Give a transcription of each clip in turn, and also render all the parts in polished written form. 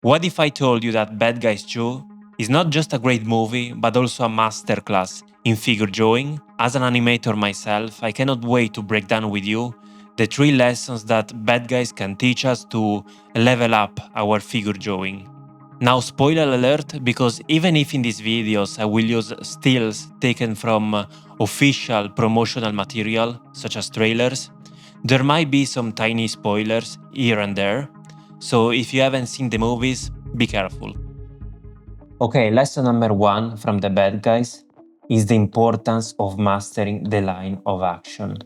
What if I told you that Bad Guys 2 is not just a great movie, but also a masterclass in figure drawing? As an animator myself, I cannot wait to break down with you the 3 lessons that Bad Guys can teach us to level up our figure drawing. Now, spoiler alert, because even if in these videos I will use stills taken from official promotional material, such as trailers, there might be some tiny spoilers here and there, so if you haven't seen the movies, be careful. Okay, lesson number 1 from the Bad Guys is the importance of mastering the line of action.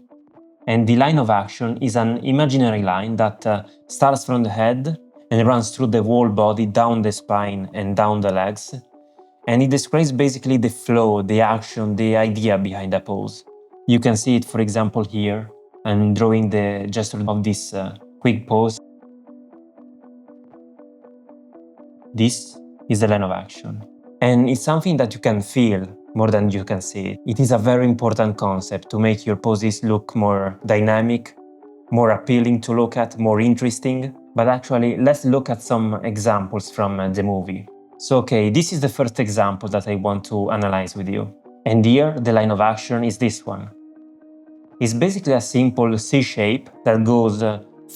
And the line of action is an imaginary line that starts from the head and runs through the whole body, down the spine and down the legs. And it describes basically the flow, the action, the idea behind a pose. You can see it, for example, here. I'm drawing the gesture of this quick pose. This is the line of action. And it's something that you can feel more than you can see it. It is a very important concept to make your poses look more dynamic, more appealing to look at, more interesting. But actually, let's look at some examples from the movie. So okay, this is the first example that I want to analyze with you. And here, the line of action is this one. It's basically a simple C shape that goes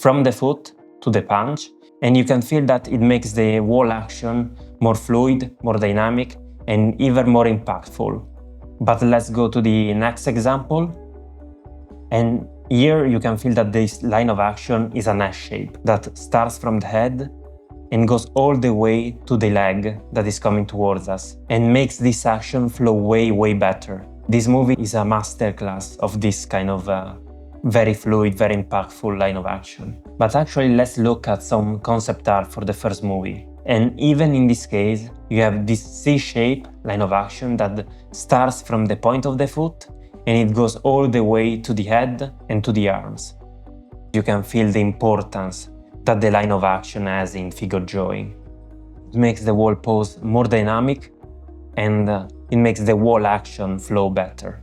from the foot to the punch, and you can feel that it makes the whole action more fluid, more dynamic, and even more impactful. But let's go to the next example. And here you can feel that this line of action is an S shape that starts from the head and goes all the way to the leg that is coming towards us and makes this action flow way better. This movie is a masterclass of this kind of very fluid, very impactful line of action. But actually, let's look at some concept art for the first movie. And even in this case, you have this C-shape line of action that starts from the point of the foot and it goes all the way to the head and to the arms. You can feel the importance that the line of action has in figure drawing. It makes the whole pose more dynamic and it makes the whole action flow better.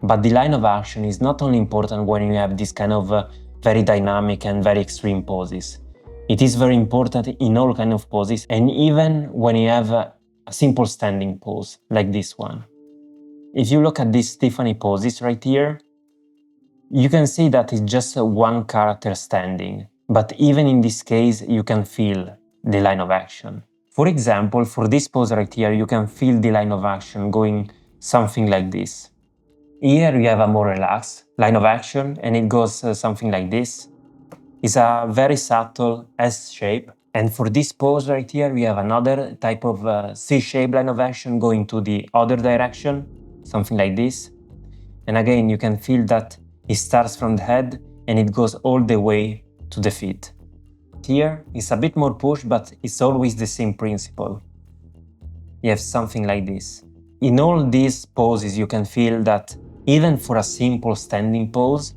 But the line of action is not only important when you have this kind of very dynamic and very extreme poses. It is very important in all kind of poses, and even when you have a simple standing pose like this one. If you look at these Tiffany poses right here, you can see that it's just one character standing, but even in this case you can feel the line of action. For example, for this pose right here, you can feel the line of action going something like this. Here you have a more relaxed line of action and it goes something like this. It's a very subtle S shape, and for this pose right here we have another type of C-shape line of action going to the other direction, something like this. And again you can feel that it starts from the head and it goes all the way to the feet. Here it's a bit more push, but it's always the same principle. You have something like this. In all these poses you can feel that even for a simple standing pose,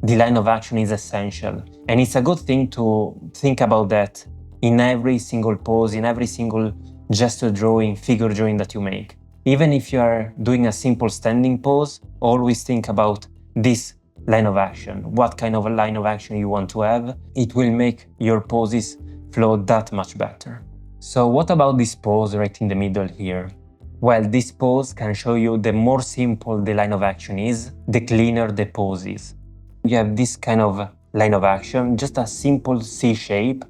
the line of action is essential. And it's a good thing to think about that in every single pose, in every single gesture drawing, figure drawing that you make. Even if you are doing a simple standing pose, always think about this line of action. What kind of a line of action you want to have. It will make your poses flow that much better. So what about this pose right in the middle here? Well, this pose can show you the more simple the line of action is, the cleaner the pose is. You have this kind of line of action, just a simple C shape,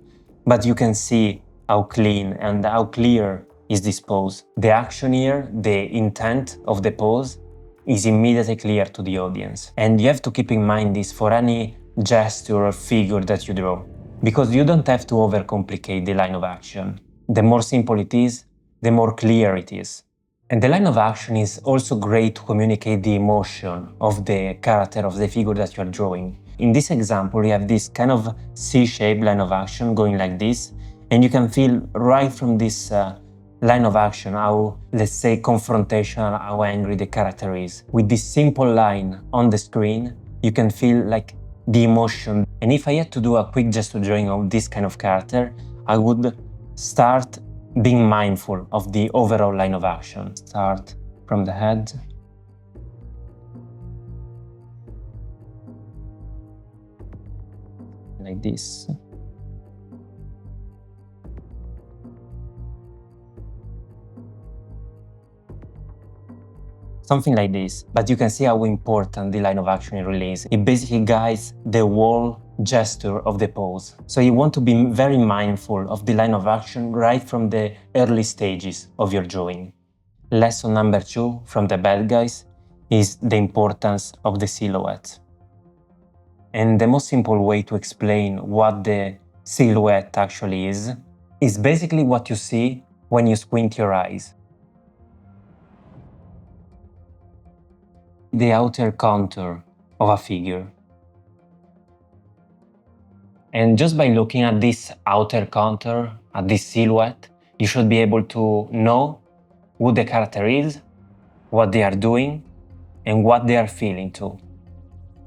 but you can see how clean and how clear is this pose. The action here, the intent of the pose, is immediately clear to the audience. And you have to keep in mind this for any gesture or figure that you draw, because you don't have to overcomplicate the line of action. The more simple it is, the more clear it is. And the line of action is also great to communicate the emotion of the character, of the figure that you are drawing. In this example, you have this kind of C-shaped line of action going like this, and you can feel right from this line of action how, let's say, confrontational, how angry the character is. With this simple line on the screen, you can feel like the emotion. And if I had to do a quick gesture drawing of this kind of character, I would start being mindful of the overall line of action. Start from the head. Like this. something like this. But you can see how important the line of action really is. It basically guides the whole gesture of the pose. So you want to be very mindful of the line of action right from the early stages of your drawing. Lesson number 2 from the bad guys is the importance of the silhouette. And the most simple way to explain what the silhouette actually is basically what you see when you squint your eyes. The outer contour of a figure. And just by looking at this outer contour, at this silhouette, you should be able to know who the character is, what they are doing, and what they are feeling too.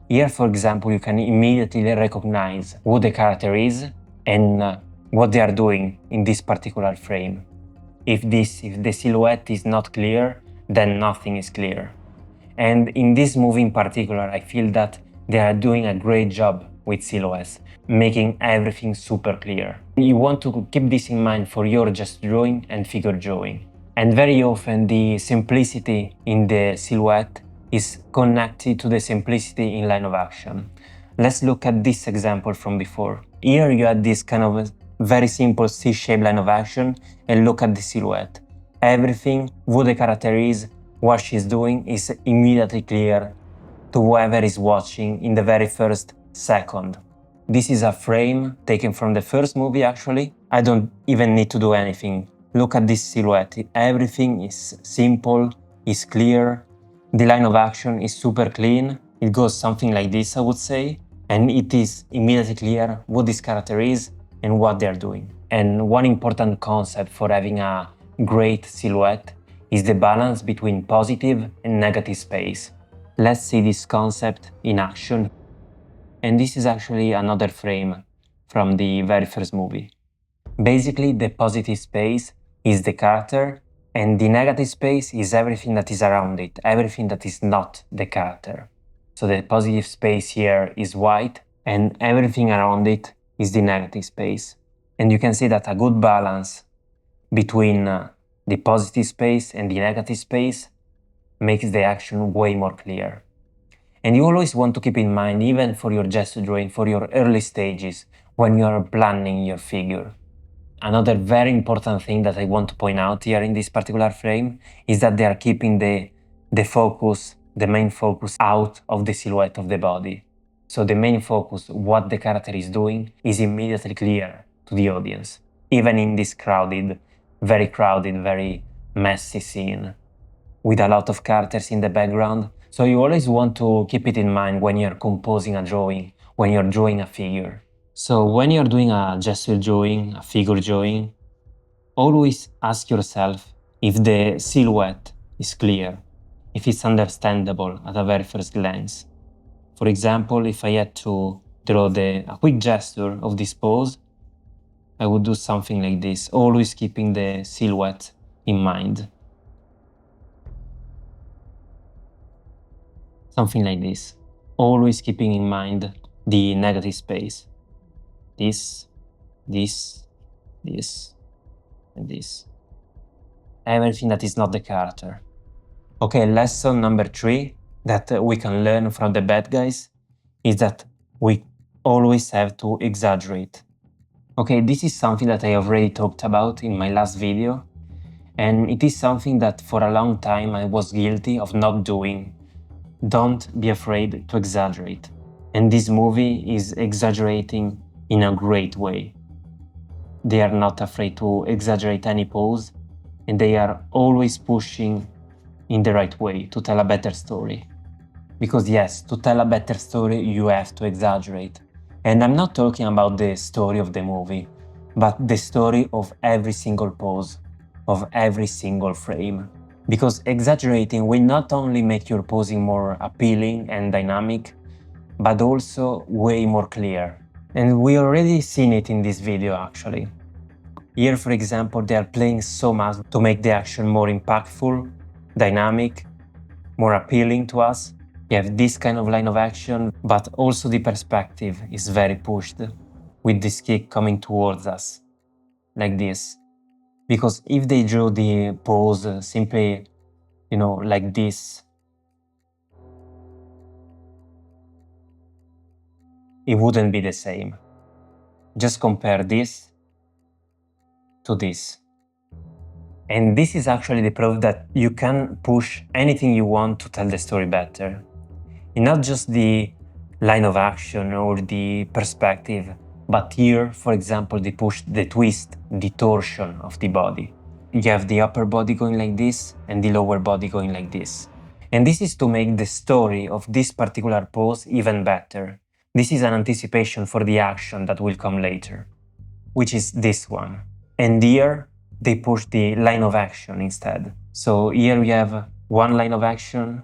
Here, for example, you can immediately recognize who the character is and what they are doing in this particular frame. If the silhouette is not clear, then nothing is clear. And in this movie in particular, I feel that they are doing a great job with silhouettes, making everything super clear. You want to keep this in mind for your gesture drawing and figure drawing. And very often the simplicity in the silhouette is connected to the simplicity in line of action. Let's look at this example from before. Here you had this kind of a very simple C-shaped line of action, and look at the silhouette. Everything, who the character is, what she's doing is immediately clear to whoever is watching in the very first second. This is a frame taken from the first movie actually. I don't even need to do anything. Look at this silhouette. Everything is simple, is clear. The line of action is super clean. It goes something like this, I would say. And it is immediately clear what this character is and what they're doing. And one important concept for having a great silhouette is the balance between positive and negative space. Let's see this concept in action. And this is actually another frame from the very first movie. Basically, the positive space is the character, and the negative space is everything that is around it, everything that is not the character. So the positive space here is white, and everything around it is the negative space. And you can see that a good balance between the positive space and the negative space makes the action way more clear. And you always want to keep in mind, even for your gesture drawing, for your early stages, when you are planning your figure. Another very important thing that I want to point out here in this particular frame is that they are keeping the focus, the main focus out of the silhouette of the body. So the main focus, what the character is doing, is immediately clear to the audience, even in this crowded, very messy scene with a lot of characters in the background. So you always want to keep it in mind when you're composing a drawing, when you're drawing a figure. So when you're doing a gesture drawing, a figure drawing, always ask yourself if the silhouette is clear, if it's understandable at a very first glance. For example, if I had to draw a quick gesture of this pose, I would do something like this, always keeping the silhouette in mind. Something like this, always keeping in mind the negative space. This, and this. Everything that is not the character. Okay, lesson number 3 that we can learn from the bad guys is that we always have to exaggerate. Okay, this is something that I already talked about in my last video, and it is something that for a long time I was guilty of not doing. Don't be afraid to exaggerate. And this movie is exaggerating in a great way. They are not afraid to exaggerate any pose, and they are always pushing in the right way to tell a better story. Because yes, to tell a better story, you have to exaggerate. And I'm not talking about the story of the movie, but the story of every single pose, of every single frame. Because exaggerating will not only make your posing more appealing and dynamic, but also way more clear. And we already seen it in this video actually. Here, for example, they are playing so much to make the action more impactful, dynamic, more appealing to us. You have this kind of line of action, but also the perspective is very pushed, with this kick coming towards us, like this. Because if they drew the pose simply, like this, it wouldn't be the same. Just compare this to this. And this is actually the proof that you can push anything you want to tell the story better. It's not just the line of action or the perspective, but here, for example, they push the twist, the torsion of the body. You have the upper body going like this and the lower body going like this. And this is to make the story of this particular pose even better. This is an anticipation for the action that will come later, which is this one. And here, they push the line of action instead. So here we have one line of action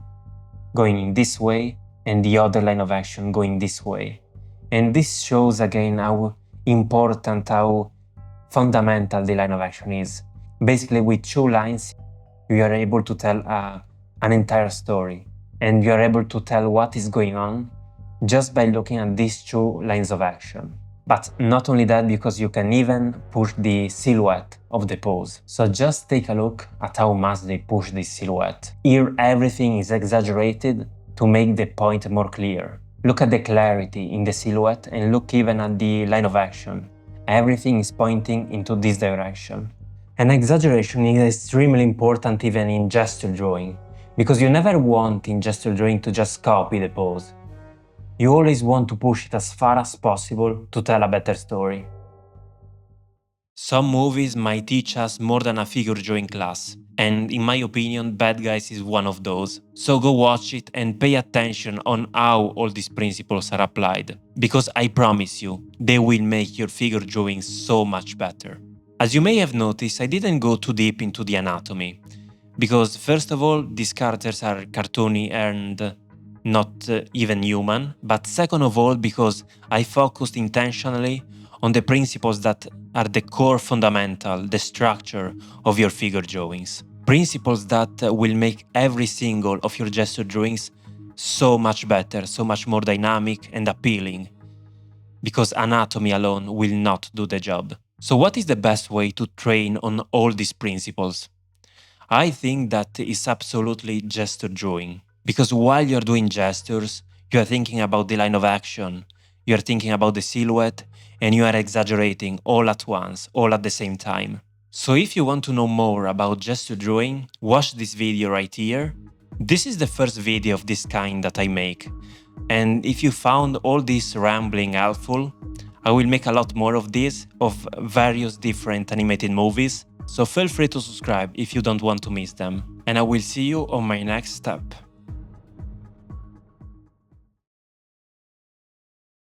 going in this way and the other line of action going this way. And this shows again how important, how fundamental the line of action is. Basically, with two lines, you are able to tell an entire story, and you are able to tell what is going on just by looking at these two lines of action. But not only that, because you can even push the silhouette of the pose. So just take a look at how much they push this silhouette. Here everything is exaggerated to make the point more clear. Look at the clarity in the silhouette and look even at the line of action. Everything is pointing into this direction. And exaggeration is extremely important even in gesture drawing, because you never want in gesture drawing to just copy the pose. You always want to push it as far as possible to tell a better story. Some movies might teach us more than a figure drawing class, and in my opinion, Bad Guys is one of those. So go watch it and pay attention on how all these principles are applied, because I promise you, they will make your figure drawing so much better. As you may have noticed, I didn't go too deep into the anatomy, because first of all, these characters are cartoony and not even human, but second of all, because I focused intentionally on the principles that are the core fundamental, the structure of your figure drawings. Principles that will make every single of your gesture drawings so much better, so much more dynamic and appealing, because anatomy alone will not do the job. So what is the best way to train on all these principles? I think that is absolutely gesture drawing. Because while you're doing gestures, you are thinking about the line of action, you are thinking about the silhouette, and you are exaggerating all at once, all at the same time. So if you want to know more about gesture drawing, watch this video right here. This is the first video of this kind that I make. And if you found all this rambling helpful, I will make a lot more of this, of various different animated movies. So feel free to subscribe if you don't want to miss them. And I will see you on my next step.